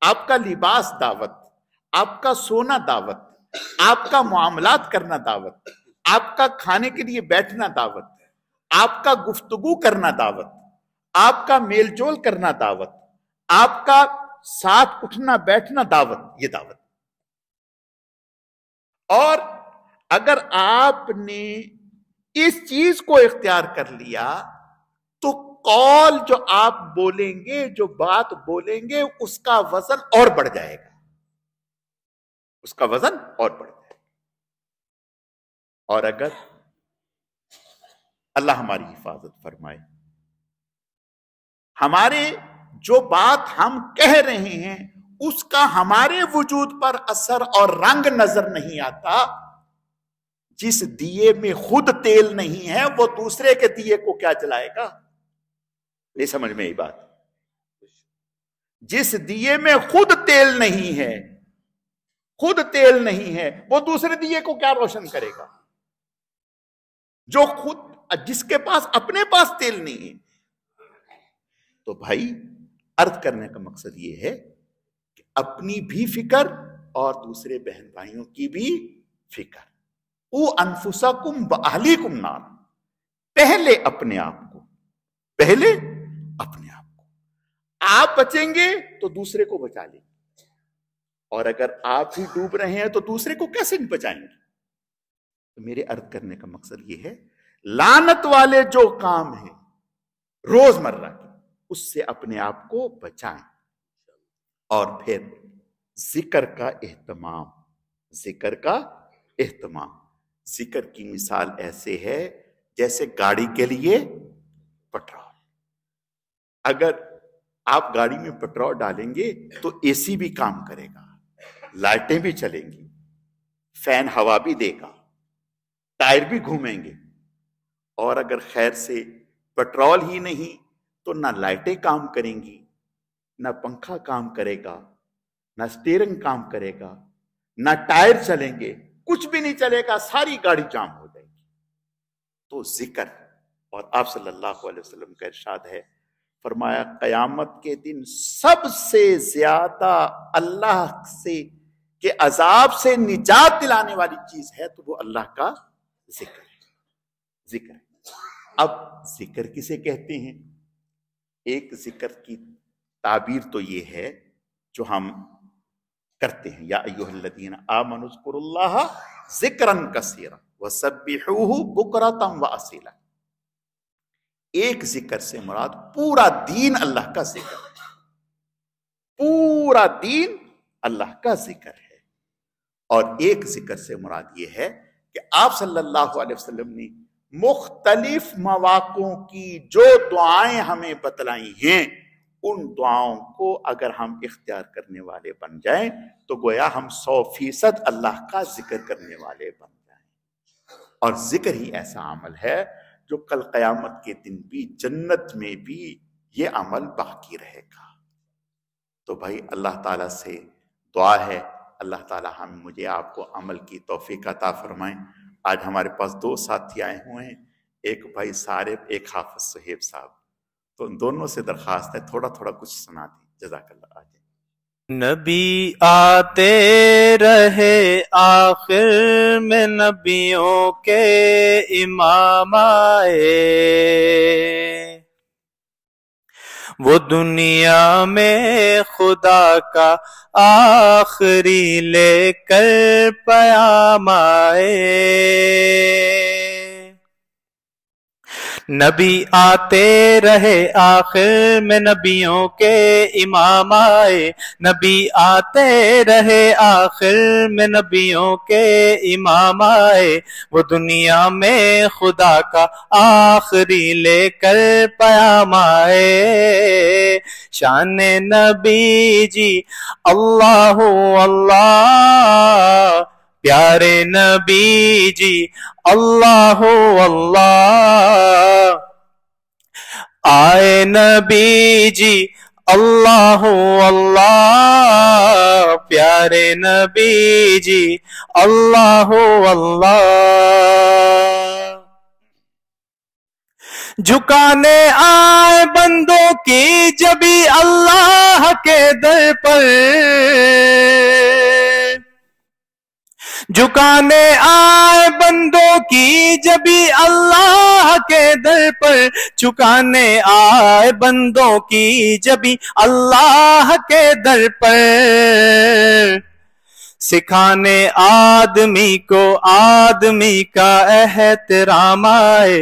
آپ کا لباس دعوت، آپ کا سونا دعوت، آپ کا معاملات کرنا دعوت، آپ کا کھانے کے لیے بیٹھنا دعوت، آپ کا گفتگو کرنا دعوت، آپ کا میل جول کرنا دعوت، آپ کا ساتھ اٹھنا بیٹھنا دعوت، یہ دعوت. اور اگر آپ نے اس چیز کو اختیار کر لیا تو قول جو آپ بولیں گے، جو بات بولیں گے، اس کا وزن اور بڑھ جائے گا، اس کا وزن اور بڑھ جائے گا. اور اگر اللہ ہماری حفاظت فرمائے، ہمارے جو بات ہم کہہ رہے ہیں اس کا ہمارے وجود پر اثر اور رنگ نظر نہیں آتا، جس دیے میں خود تیل نہیں ہے وہ دوسرے کے دیے کو کیا جلائے گا؟ نہیں سمجھ میں یہ بات. جس دیے میں خود تیل نہیں ہے، خود تیل نہیں ہے، وہ دوسرے دیے کو کیا روشن کرے گا؟ جو خود، جس کے پاس اپنے پاس تیل نہیں ہے. تو بھائی عرض کرنے کا مقصد یہ ہے کہ اپنی بھی فکر اور دوسرے بہن بھائیوں کی بھی فکر. او انفسکم واہلیکم نار، پہلے اپنے آپ کو، پہلے اپنے آپ کو. آپ بچیں گے تو دوسرے کو بچا لیں گے، اور اگر آپ ہی ڈوب رہے ہیں تو دوسرے کو کیسے بچائیں گے؟ تو میرے عرض کرنے کا مقصد یہ ہے، لعنت والے جو کام ہیں روزمرہ کے، اس سے اپنے آپ کو بچائیں. اور پھر ذکر کا اہتمام، ذکر کا اہتمام. ذکر کی مثال ایسے ہے جیسے گاڑی کے لیے پٹرول. اگر آپ گاڑی میں پٹرول ڈالیں گے تو اے سی بھی کام کرے گا، لائٹیں بھی چلیں گی، فین ہوا بھی دے گا، ٹائر بھی گھومیں گے. اور اگر خیر سے پٹرول ہی نہیں تو نہ لائٹیں کام کریں گی، نہ پنکھا کام کرے گا، نہ سٹیئرنگ کام کرے گا، نہ ٹائر چلیں گے، کچھ بھی نہیں چلے گا، ساری گاڑی جام ہو جائے گی. تو ذکر. اور آپ صلی اللہ علیہ وسلم کا ارشاد ہے، فرمایا قیامت کے دن سب سے زیادہ اللہ سے کہ عذاب سے نجات دلانے والی چیز ہے تو وہ اللہ کا ذکر ہے، ذکر ہے۔ اب ذکر کسے کہتے ہیں؟ ایک ذکر کی تعبیر تو یہ ہے جو ہم کرتے ہیں، یا ایھا الذین آمنوا اذکروا اللہ ذکرا کثیرا وسبحوہ بکرۃ واصیلا۔ ایک ذکر سے مراد پورا دین اللہ کا ذکر ہے، پورا دین اللہ کا ذکر ہے۔ اور ایک ذکر سے مراد یہ ہے کہ آپ صلی اللہ علیہ وسلم نے مختلف مواقعوں کی جو دعائیں ہمیں بتلائی ہیں، ان دعاؤں کو اگر ہم اختیار کرنے والے بن جائیں تو گویا ہم 100% اللہ کا ذکر کرنے والے بن جائیں۔ اور ذکر ہی ایسا عمل ہے جو کل قیامت کے دن بھی، جنت میں بھی یہ عمل باقی رہے گا۔ تو بھائی اللہ تعالیٰ سے دعا ہے اللہ تعالیٰ مجھے آپ کو عمل کی توفیق عطا فرمائیں۔ آج ہمارے پاس 2 ساتھی آئے ہوئے ہیں، ایک بھائی صارف، ایک حافظ صہیب صاحب، تو ان دونوں سے درخواست ہے تھوڑا تھوڑا کچھ سنا دیں، جزاک اللہ۔ آج نبی آتے رہے آخر میں نبیوں کے امام آئے، وہ دنیا میں خدا کا آخری لے کر پیام آئے۔ نبی آتے رہے آخر میں نبیوں کے امام آئے، نبی آتے رہے آخر میں نبیوں کے امام آئے، وہ دنیا میں خدا کا آخری لے کر پیام آئے۔ شان نبی جی اللہ اللہ، پیارے نبی جی اللہ اللہ، آئے نبی جی اللہ اللہ، پیارے نبی جی اللہ اللہ۔ جھکانے آئے بندوں کی جبی اللہ کے در پر، جھکانے آئے بندوں کی جبی اللہ کے در پر، جھکانے آئے بندوں کی جبی اللہ کے در پر، سکھانے آدمی کو آدمی کا احترام آئے،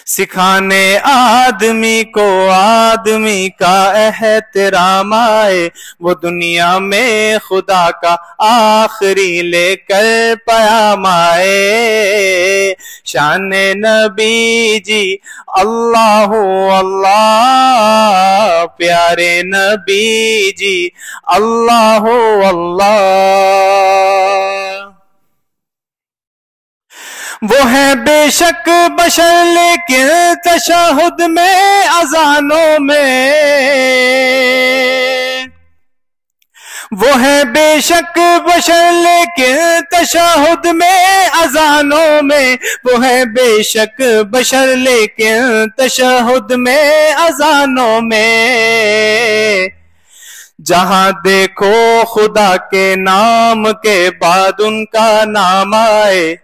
سکھانے آدمی کو آدمی کا احترام آئے، وہ دنیا میں خدا کا آخری لے کر پیام آئے۔ شان نبی جی اللہ اللہ، پیارے نبی جی اللہ اللہ۔ وہ ہے بے شک بشر لیکن تشہد میں اذانوں میں، وہ ہے بے شک بشر لیکن تشہد میں اذانوں میں، وہ ہے بے شک بشر لیکن تشہد میں اذانوں میں، جہاں دیکھو خدا کے نام کے بعد ان کا نام آئے،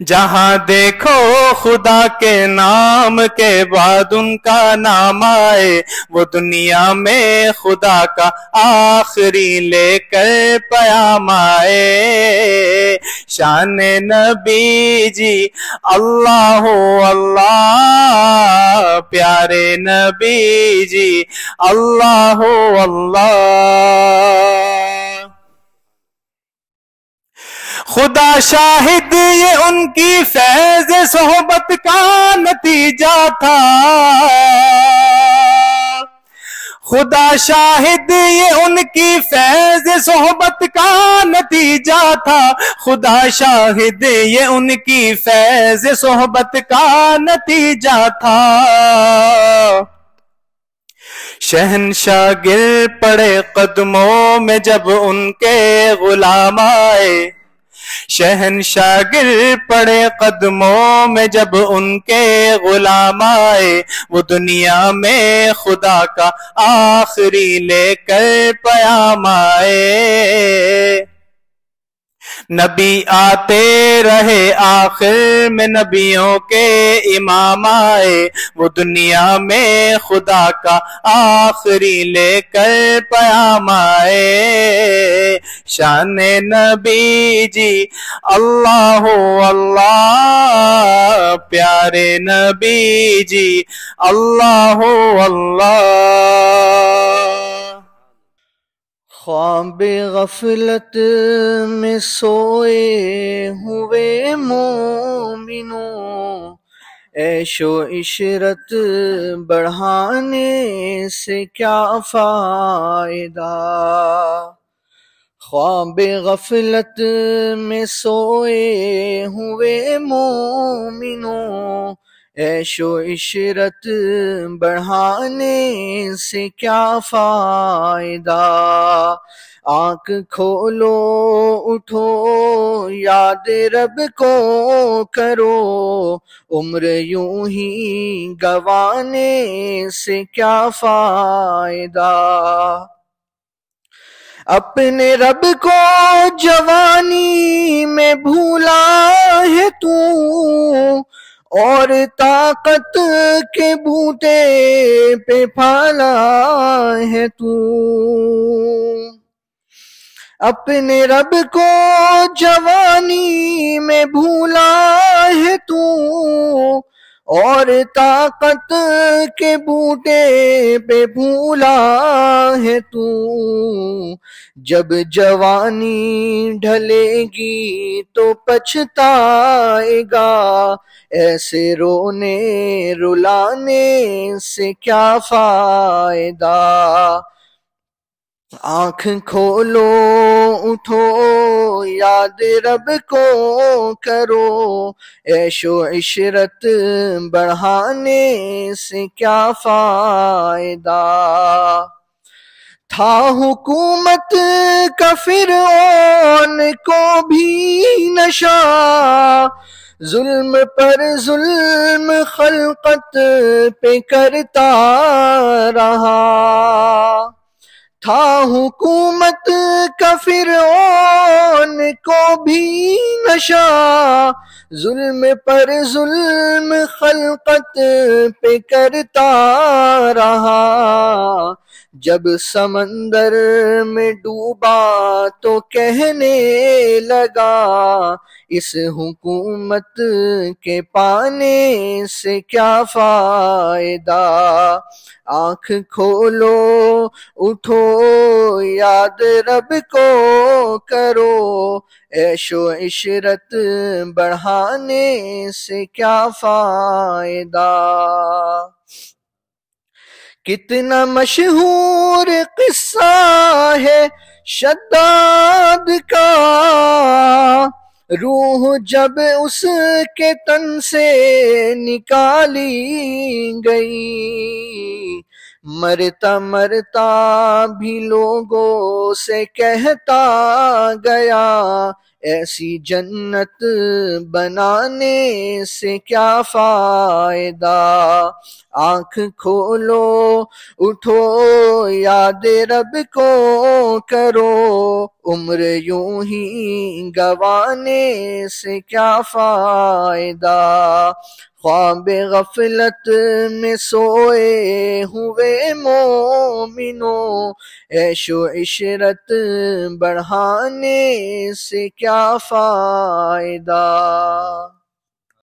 جہاں دیکھو خدا کے نام کے بعد ان کا نام آئے، وہ دنیا میں خدا کا آخری لے کر پیام آئے۔ شان نبی جی اللہ اللہ، پیارے نبی جی اللہ اللہ۔ خدا شاہد یہ ان کی فیض صحبت کا نتیجہ تھا، خدا شاہد یہ ان کی فیض صحبت کا نتیجہ تھا، خدا شاہد یہ ان کی فیض صحبت کا نتیجہ تھا۔ شہنشاہ گر پڑے قدموں میں جب ان کے غلام آئے، شہنشاہ گر پڑے قدموں میں جب ان کے غلام آئے، وہ دنیا میں خدا کا آخری لے کر پیام آئے۔ نبی آتے رہے آخر میں نبیوں کے امام آئے، وہ دنیا میں خدا کا آخری لے کر پیام آئے۔ شان نبی جی اللہ اللہ، پیارے نبی جی اللہ اللہ۔ خواب غفلت میں سوئے ہوئے مومنوں، عیش و عشرت بڑھانے سے کیا فائدہ۔ خواب غفلت میں سوئے ہوئے مومنوں، عیش و عشرت بڑھانے سے کیا فائدہ۔ آنکھ کھولو اٹھو یاد رب کو کرو، عمر یوں ہی گنوانے سے کیا فائدہ۔ اپنے رب کو جوانی میں بھولا ہے تو، اور طاقت کے بوتے پہ پھالا ہے تو۔ اپنے رب کو جوانی میں بھولا ہے تو، اور طاقت کے بوٹے پہ بھولا ہے تو۔ جب جوانی ڈھلے گی تو پچھتائے گا، ایسے رونے رلانے سے کیا فائدہ۔ آنکھ کھولو اٹھو یاد رب کو کرو، عیش و عشرت بڑھانے سے کیا فائدہ۔ تھا حکومت کا فرعون کو بھی نشہ، ظلم پر ظلم خلقت پہ کرتا رہا۔ تھا حکومت کا فرعون کو بھی نشہ، ظلم پر ظلم خلقت پہ کرتا رہا۔ جب سمندر میں ڈوبا تو کہنے لگا، اس حکومت کے پانے سے کیا فائدہ۔ آنکھ کھولو اٹھو یاد رب کو کرو، عیش و عشرت بڑھانے سے کیا فائدہ۔ کتنا مشہور قصہ ہے شداد کا، روح جب اس کے تن سے نکالی گئی، مرتا مرتا بھی لوگوں سے کہتا گیا، ایسی جنت بنانے سے کیا فائدہ۔ آنکھ کھولو اٹھو یاد رب کو کرو، عمر یوں ہی گنوانے سے کیا فائدہ۔ خواب غفلت میں سوئے ہوئے مومنوں، عیش و عشرت بڑھانے سے کیا فائدہ۔